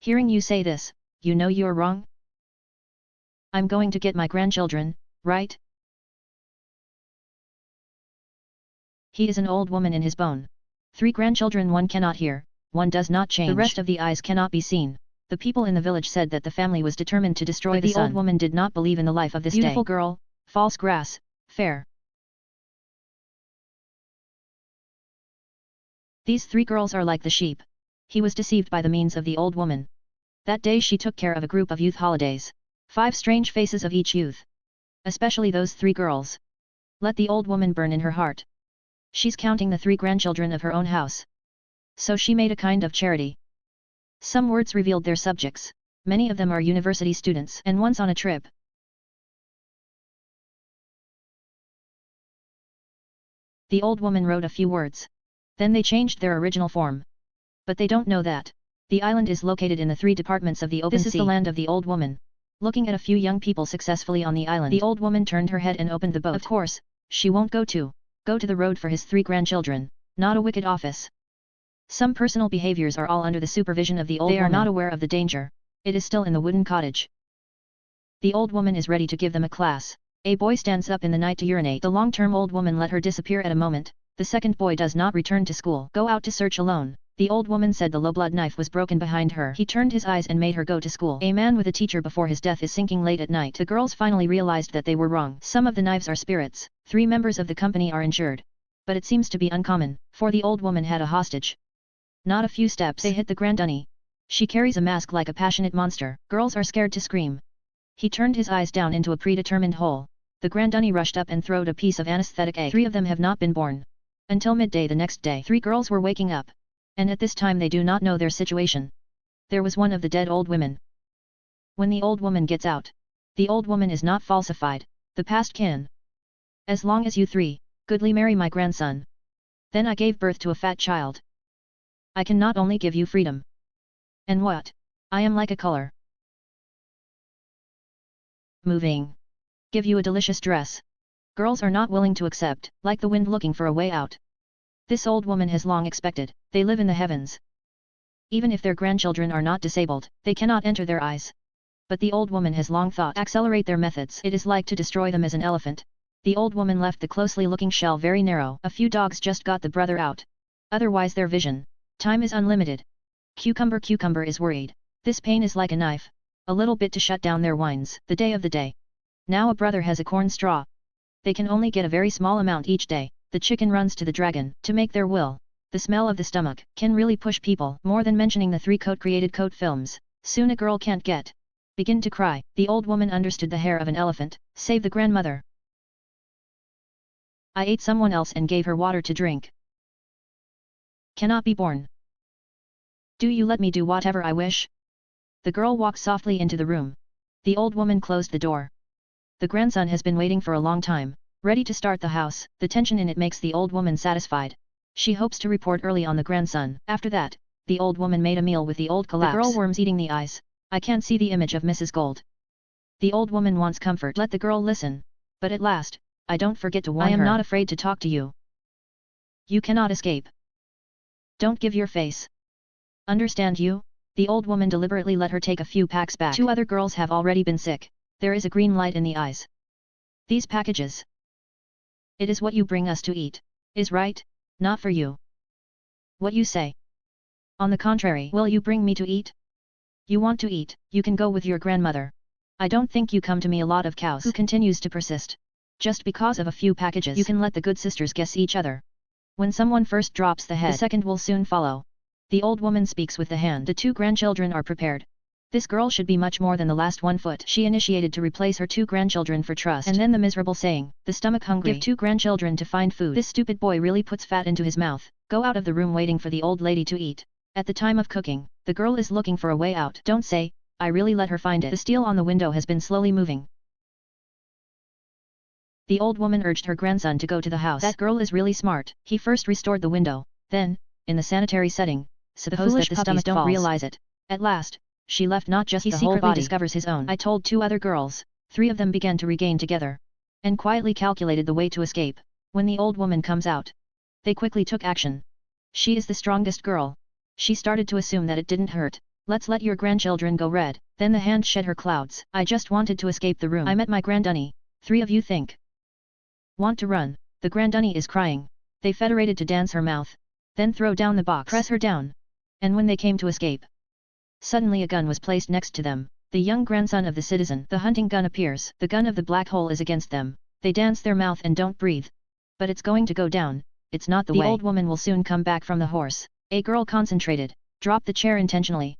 Hearing you say this, you know you're wrong? I'm going to get my grandchildren, right? He is an old woman in his bone. 3 grandchildren one cannot hear, one does not change. The rest of the eyes cannot be seen. The people in the village said that the family was determined to destroy the sun. The old woman did not believe in the life of this beautiful girl, false grass, fair. These 3 girls are like the sheep. He was deceived by the means of the old woman. That day she took care of a group of youth holidays. 5 strange faces of each youth. Especially those 3 girls. Let the old woman burn in her heart. She's counting the 3 grandchildren of her own house. So she made a kind of charity. Some words revealed their subjects. Many of them are university students and once on a trip. The old woman wrote a few words. Then they changed their original form. But they don't know that. The island is located in the 3 departments of the open sea. This is the land of the old woman. Looking at a few young people successfully on the island, the old woman turned her head and opened the boat. Of course, she won't go to the road for his 3 grandchildren, not a wicked office. Some personal behaviors are all under the supervision of the old woman. They are not aware of the danger. It is still in the wooden cottage. The old woman is ready to give them a class. A boy stands up in the night to urinate. The long-term old woman let her disappear at a moment. The second boy does not return to school. Go out to search alone. The old woman said the low-blood knife was broken behind her. He turned his eyes and made her go to school. A man with a teacher before his death is sinking late at night. The girls finally realized that they were wrong. Some of the knives are spirits. 3 members of the company are injured. But it seems to be uncommon, for the old woman had a hostage. Not a few steps they hit the granddunny. She carries a mask like a passionate monster. Girls are scared to scream. He turned his eyes down into a predetermined hole. The granddunny rushed up and throwed a piece of anesthetic egg. 3 of them have not been born. Until midday the next day 3 girls were waking up. And at this time they do not know their situation. There was one of the dead old women. When the old woman gets out, the old woman is not falsified. The past can. As long as you 3, goodly marry my grandson. Then I gave birth to a fat child. I can not only give you freedom. And what? I am like a color. Moving. Give you a delicious dress. Girls are not willing to accept, like the wind looking for a way out. This old woman has long expected, they live in the heavens. Even if their grandchildren are not disabled, they cannot enter their eyes. But the old woman has long thought accelerate their methods. It is like to destroy them as an elephant. The old woman left the closely looking shell very narrow. A few dogs just got the brother out. Otherwise their vision. Time is unlimited. Cucumber is worried. This pain is like a knife. A little bit to shut down their whines. The day of the day. Now a brother has a corn straw. They can only get a very small amount each day. The chicken runs to the dragon, to make their will. The smell of the stomach can really push people. More than mentioning the 3 created coat films. Soon a girl can't begin to cry. The old woman understood the hair of an elephant. Save the grandmother. I ate someone else and gave her water to drink. Cannot be born. Do you let me do whatever I wish? The girl walked softly into the room. The old woman closed the door. The grandson has been waiting for a long time, ready to start the house. The tension in it makes the old woman satisfied. She hopes to report early on the grandson. After that, the old woman made a meal with the old collapse. The girl worms eating the eyes. I can't see the image of Mrs. Gold. The old woman wants comfort. Let the girl listen. But at last, I don't forget to warn her. I am not afraid to talk to you. You cannot escape. Don't give your face. Understand you? The old woman deliberately let her take a few packs back. 2 other girls have already been sick. There is a green light in the eyes. These packages. It is what you bring us to eat. Is right? Not for you. What you say? On the contrary, will you bring me to eat? You want to eat, you can go with your grandmother. I don't think you come to me a lot of cows. Who continues to persist? Just because of a few packages you can let the good sisters guess each other. When someone first drops the head, the second will soon follow. The old woman speaks with the hand. The 2 grandchildren are prepared. This girl should be much more than the last 1 foot. She initiated to replace her 2 grandchildren for trust. And then the miserable saying, the stomach hungry. Give 2 grandchildren to find food. This stupid boy really puts fat into his mouth. Go out of the room waiting for the old lady to eat. At the time of cooking, the girl is looking for a way out. Don't say, I really let her find it. The steel on the window has been slowly moving. The old woman urged her grandson to go to the house. That girl is really smart. He first restored the window. Then, in the sanitary setting, suppose that the stomach don't realize it. At last, she left not just the whole body. He secretly discovers his own. I told 2 other girls. 3 of them began to regain together. And quietly calculated the way to escape. When the old woman comes out, they quickly took action. She is the strongest girl. She started to assume that it didn't hurt. Let's let your grandchildren go red. Then the hand shed her clouds. I just wanted to escape the room. I met my granddunny. 3 of you think. Want to run? The granddunny is crying. They federated to dance her mouth. Then throw down the box. Press her down. And when they came to escape, suddenly a gun was placed next to them. The young grandson of the citizen. The hunting gun appears. The gun of the black hole is against them. They dance their mouth and don't breathe. But it's going to go down. It's not the way. The old woman will soon come back from the horse. A girl concentrated. Dropped the chair intentionally.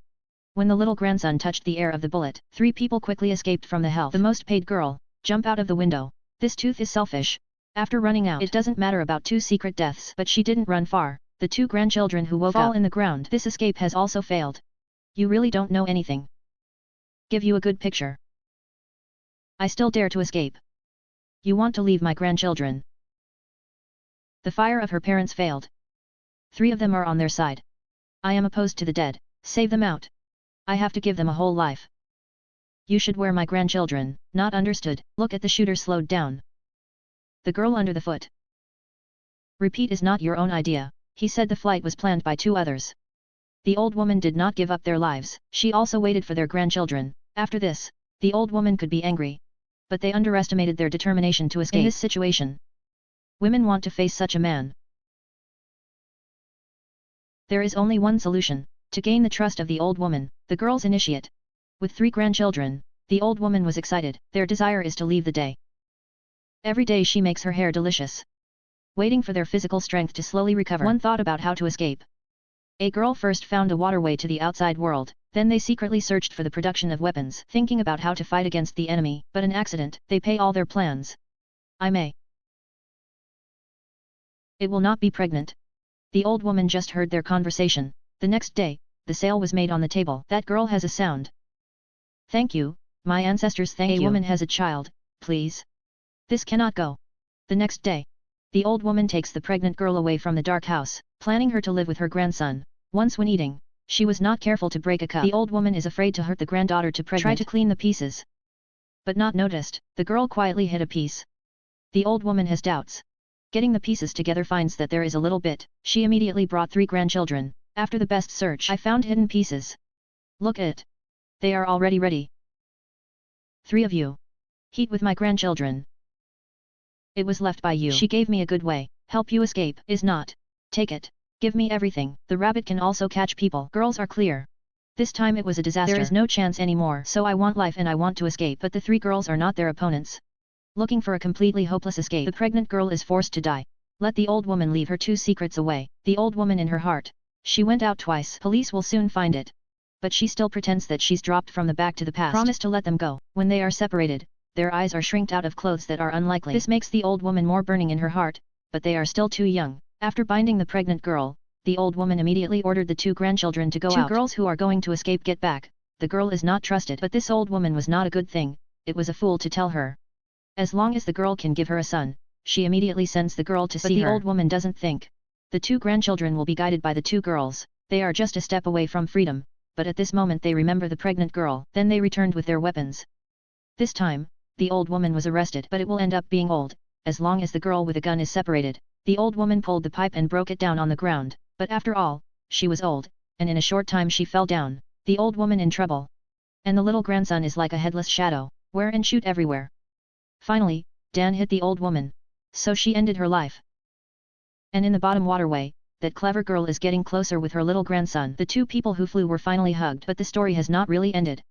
When the little grandson touched the air of the bullet, 3 people quickly escaped from the health. The most paid girl. Jump out of the window. This tooth is selfish. After running out, it doesn't matter about 2 secret deaths. But she didn't run far. The 2 grandchildren who woke up in the ground. This escape has also failed. You really don't know anything. Give you a good picture. I still dare to escape. You want to leave my grandchildren. The fire of her parents failed. 3 of them are on their side. I am opposed to the dead. Save them out. I have to give them a whole life. You should wear my grandchildren. Not understood. Look at the shooter slowed down. The girl under the foot. Repeat is not your own idea. He said the flight was planned by 2 others. The old woman did not give up their lives. She also waited for their grandchildren. After this, the old woman could be angry. But they underestimated their determination to escape. In this situation, women want to face such a man. There is only one solution. To gain the trust of the old woman, the girls initiate. With 3 grandchildren, the old woman was excited. Their desire is to leave the day. Every day she makes her hair delicious. Waiting for their physical strength to slowly recover. One thought about how to escape. A girl first found a waterway to the outside world, then they secretly searched for the production of weapons, thinking about how to fight against the enemy, but an accident, they pay all their plans. I may. It will not be pregnant. The old woman just heard their conversation. The next day, the sale was made on the table. That girl has a sound. Thank you, my ancestors thank you. A woman has a child, please. This cannot go. The next day, the old woman takes the pregnant girl away from the dark house, planning her to live with her grandson. Once when eating, she was not careful to break a cup. The old woman is afraid to hurt the granddaughter to try to clean the pieces. But not noticed, the girl quietly hid a piece. The old woman has doubts. Getting the pieces together finds that there is a little bit. She immediately brought 3 grandchildren. After the best search, I found hidden pieces. Look at it. They are already ready. 3 of you. Heat with my grandchildren. It was left by you. She gave me a good way. Help you escape. Is not. Take it. Give me everything. The rabbit can also catch people. Girls are clear. This time it was a disaster. There is no chance anymore. So I want life and I want to escape. But the 3 girls are not their opponents. Looking for a completely hopeless escape. The pregnant girl is forced to die. Let the old woman leave her 2 secrets away. The old woman in her heart. She went out twice. Police will soon find it. But she still pretends that she's dropped from the back to the past. Promise to let them go. When they are separated, their eyes are shrinked out of clothes that are unlikely. This makes the old woman more burning in her heart, but they are still too young. After binding the pregnant girl, the old woman immediately ordered the 2 grandchildren to go out. 2 girls who are going to escape get back. The girl is not trusted. But this old woman was not a good thing. It was a fool to tell her. As long as the girl can give her a son, she immediately sends the girl to see her. But the old woman doesn't think. The 2 grandchildren will be guided by the 2 girls. They are just a step away from freedom. But at this moment they remember the pregnant girl. Then they returned with their weapons. This time, the old woman was arrested. But it will end up being old, as long as the girl with a gun is separated. The old woman pulled the pipe and broke it down on the ground. But after all, she was old, and in a short time she fell down. The old woman in trouble. And the little grandson is like a headless shadow, wear and shoot everywhere. Finally, Dan hit the old woman. So she ended her life. And in the bottom waterway, that clever girl is getting closer with her little grandson. The 2 people who flew were finally hugged. But the story has not really ended.